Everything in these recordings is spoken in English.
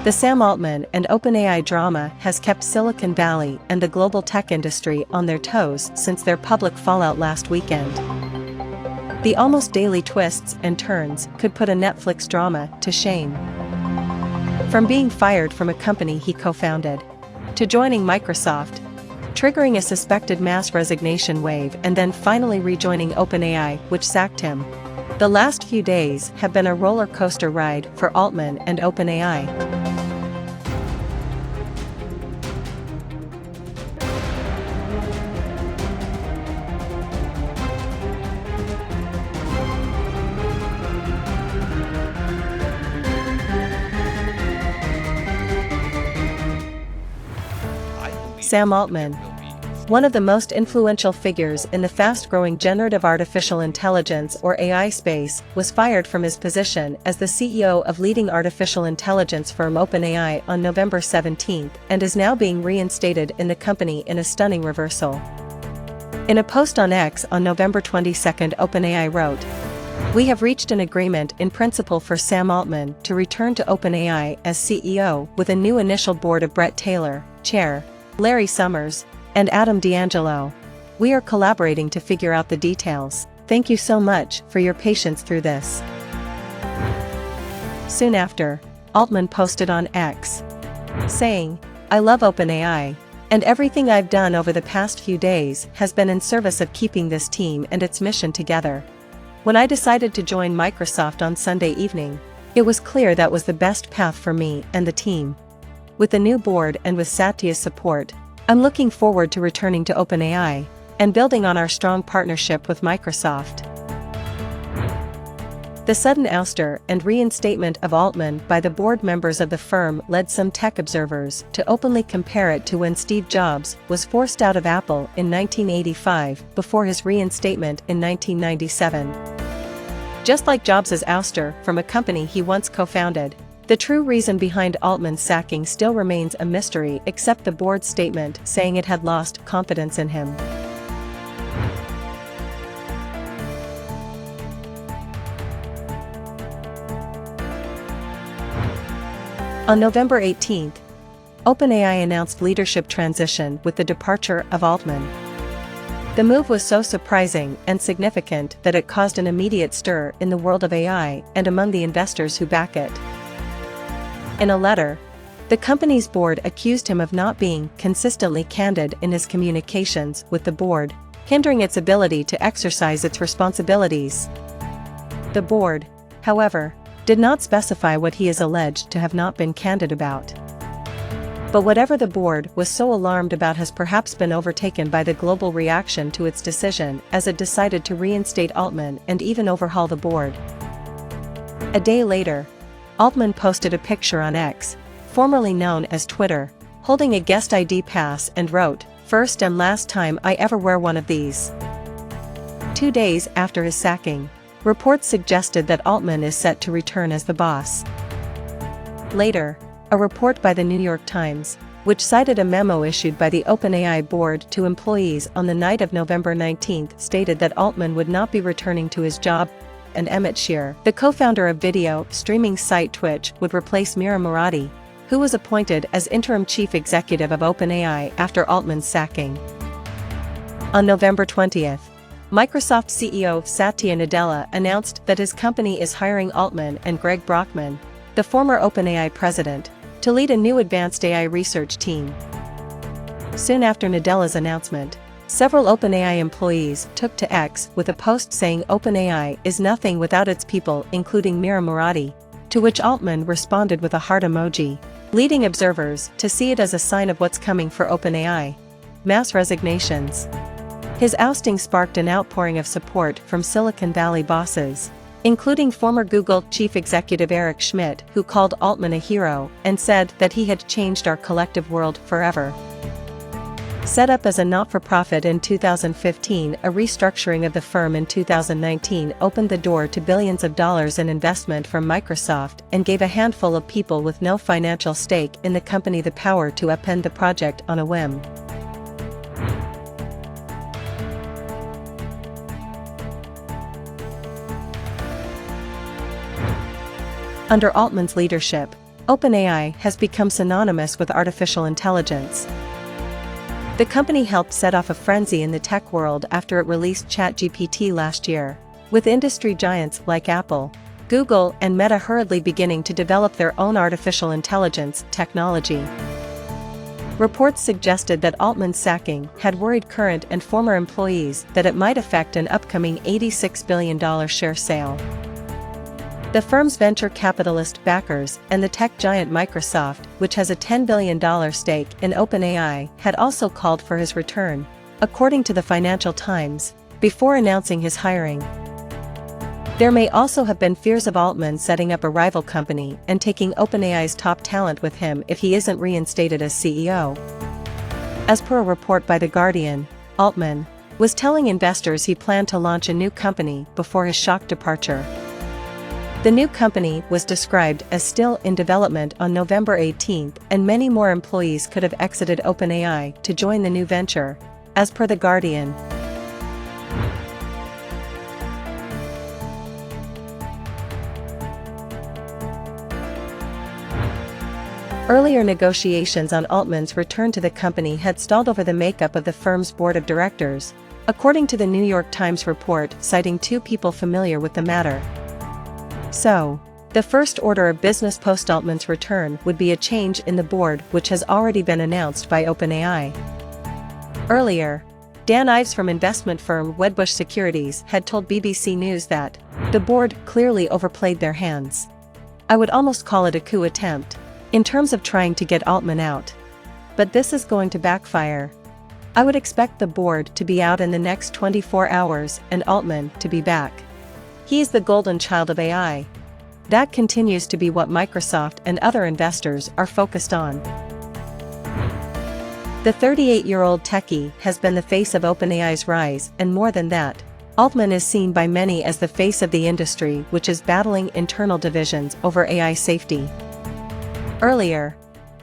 The Sam Altman and OpenAI drama has kept Silicon Valley and the global tech industry on their toes since their public fallout last weekend. The almost daily twists and turns could put a Netflix drama to shame. From being fired from a company he co-founded, to joining Microsoft, triggering a suspected mass resignation wave and then finally rejoining OpenAI, which sacked him. The last few days have been a roller coaster ride for Altman and OpenAI. Sam Altman, one of the most influential figures in the fast-growing generative artificial intelligence or AI space, was fired from his position as the CEO of leading artificial intelligence firm OpenAI on November 17 and is now being reinstated in the company in a stunning reversal. In a post on X on November 22, OpenAI wrote, "We have reached an agreement in principle for Sam Altman to return to OpenAI as CEO with a new initial board of Brett Taylor, Chair, Larry Summers, and Adam D'Angelo. We are collaborating to figure out the details. Thank you so much for your patience through this." Soon after, Altman posted on X, saying, "I love OpenAI, and everything I've done over the past few days has been in service of keeping this team and its mission together. When I decided to join Microsoft on Sunday evening, it was clear that was the best path for me and the team. With the new board and with Satya's support, I'm looking forward to returning to OpenAI and building on our strong partnership with Microsoft." The sudden ouster and reinstatement of Altman by the board members of the firm led some tech observers to openly compare it to when Steve Jobs was forced out of Apple in 1985 before his reinstatement in 1997. Just like Jobs' ouster from a company he once co-founded, the true reason behind Altman's sacking still remains a mystery, except the board's statement saying it had lost confidence in him. On November 18, OpenAI announced leadership transition with the departure of Altman. The move was so surprising and significant that it caused an immediate stir in the world of AI and among the investors who back it. In a letter, the company's board accused him of not being consistently candid in his communications with the board, hindering its ability to exercise its responsibilities. The board, however, did not specify what he is alleged to have not been candid about. But whatever the board was so alarmed about has perhaps been overtaken by the global reaction to its decision, as it decided to reinstate Altman and even overhaul the board. A day later, Altman posted a picture on X, formerly known as Twitter, holding a guest ID pass and wrote, "First and last time I ever wear one of these." 2 days after his sacking, reports suggested that Altman is set to return as the boss. Later, a report by the New York Times, which cited a memo issued by the OpenAI board to employees on the night of November 19, stated that Altman would not be returning to his job, and Emmett Shear, the co-founder of video streaming site Twitch, would replace Mira Murati, who was appointed as interim chief executive of OpenAI after Altman's sacking. On November 20, Microsoft CEO Satya Nadella announced that his company is hiring Altman and Greg Brockman, the former OpenAI president, to lead a new advanced AI research team. Soon after Nadella's announcement, several OpenAI employees took to X with a post saying OpenAI is nothing without its people, including Mira Murati, to which Altman responded with a heart emoji, leading observers to see it as a sign of what's coming for OpenAI: mass resignations. His ousting sparked an outpouring of support from Silicon Valley bosses, including former Google chief executive Eric Schmidt, who called Altman a hero and said that he had changed our collective world forever. Set up as a not-for-profit in 2015, a restructuring of the firm in 2019 opened the door to billions of dollars in investment from Microsoft and gave a handful of people with no financial stake in the company the power to upend the project on a whim. Under Altman's leadership, OpenAI has become synonymous with artificial intelligence. The company helped set off a frenzy in the tech world after it released ChatGPT last year, with industry giants like Apple, Google, and Meta hurriedly beginning to develop their own artificial intelligence technology. Reports suggested that Altman's sacking had worried current and former employees that it might affect an upcoming $86 billion share sale. The firm's venture capitalist backers and the tech giant Microsoft, which has a $10 billion stake in OpenAI, had also called for his return, according to the Financial Times, before announcing his hiring. There may also have been fears of Altman setting up a rival company and taking OpenAI's top talent with him if he isn't reinstated as CEO. As per a report by The Guardian, Altman was telling investors he planned to launch a new company before his shock departure. The new company was described as still in development on November 18, and many more employees could have exited OpenAI to join the new venture, as per The Guardian. Earlier negotiations on Altman's return to the company had stalled over the makeup of the firm's board of directors, according to the New York Times report citing two people familiar with the matter. So, the first order of business post-Altman's return would be a change in the board, which has already been announced by OpenAI. Earlier, Dan Ives from investment firm Wedbush Securities had told BBC News that the board clearly overplayed their hands. I would almost call it a coup attempt, in terms of trying to get Altman out. But this is going to backfire. I would expect the board to be out in the next 24 hours and Altman to be back. He's the golden child of AI. That continues to be what Microsoft and other investors are focused on. The 38-year-old techie has been the face of OpenAI's rise, and more than that, Altman is seen by many as the face of the industry, which is battling internal divisions over AI safety. Earlier,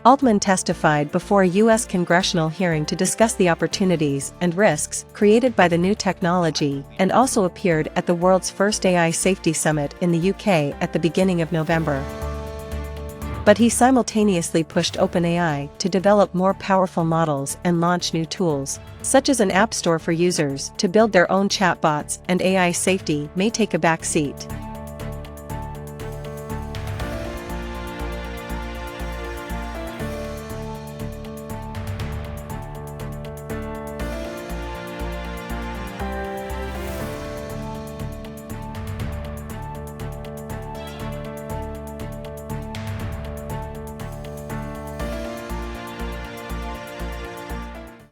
Altman testified before a U.S. congressional hearing to discuss the opportunities and risks created by the new technology, and also appeared at the world's first AI safety summit in the UK at the beginning of November. But he simultaneously pushed OpenAI to develop more powerful models and launch new tools, such as an app store for users to build their own chatbots, and AI safety may take a back seat.